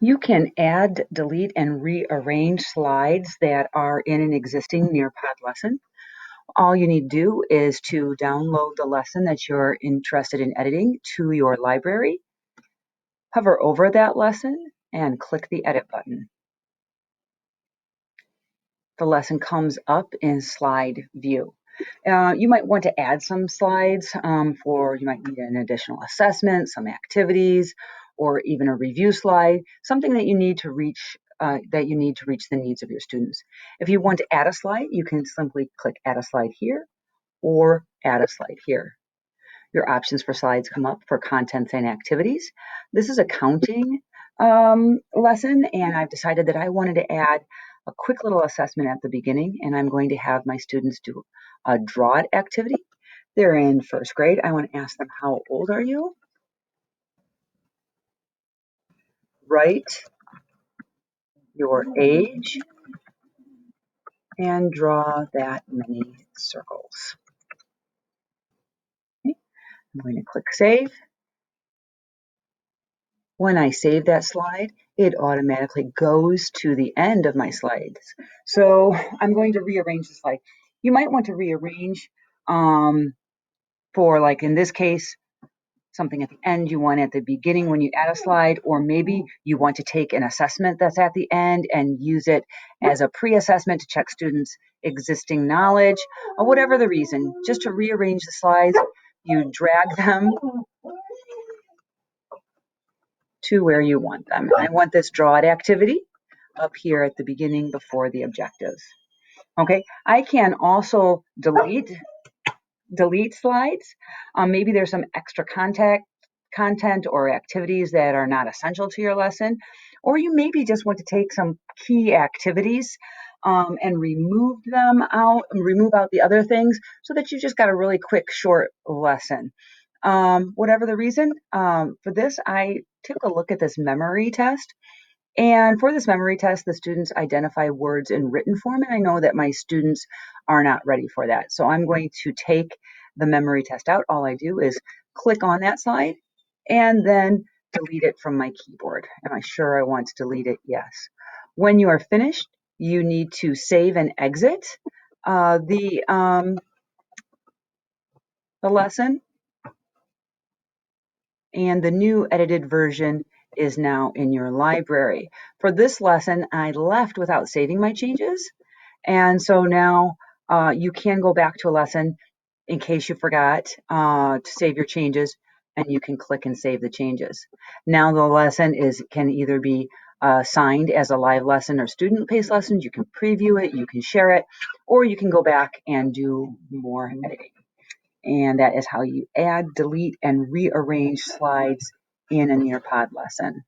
You can add, delete, and rearrange slides that are in an existing Nearpod lesson. All you need to do is to download the lesson that you're interested in editing to your library, hover over that lesson, and click the Edit button. The lesson comes up in slide view. You might want to add some slides you might need an additional assessment, some activities, or even a review slide, something that you need to reach the needs of your students. If you want to add a slide, you can simply click Add a slide here or Add a slide here. Your options for slides come up for contents and activities. This is a counting lesson, and I've decided that I wanted to add a quick little assessment at the beginning, and I'm going to have my students do a draw it activity. They're in first grade. I want to ask them, how old are you? Write your age and draw that many circles. Okay. I'm going to click Save. When I save that slide, it automatically goes to the end of my slides. So I'm going to rearrange the slide. You might want to rearrange for, like in this case, something at the end you want at the beginning when you add a slide, or maybe you want to take an assessment that's at the end and use it as a pre-assessment to check students' existing knowledge, or whatever the reason. Just to rearrange the slides, you drag them to where you want them. I want this draw it activity up here at the beginning before the objectives. Okay, I can also delete slides. Maybe there's some extra content or activities that are not essential to your lesson, or you maybe just want to take some key activities and remove out the other things so that you just got a really quick, short lesson. Whatever the reason, for this, I took a look at this memory test. And for this memory test, the students identify words in written form, and I know that my students are not ready for that. So I'm going to take the memory test out. All I do is click on that slide and then delete it from my keyboard. Am I sure I want to delete it? Yes. When you are finished, you need to save and exit the lesson, and the new edited version is now in your library. For this lesson, I left without saving my changes, and so now you can go back to a lesson in case you forgot to save your changes, and you can click and save the changes. Now the lesson can either be signed as a live lesson or student-paced lessons. You can preview it, you can share it, or you can go back and do more editing. And that is how you add, delete, and rearrange slides in a Nearpod lesson.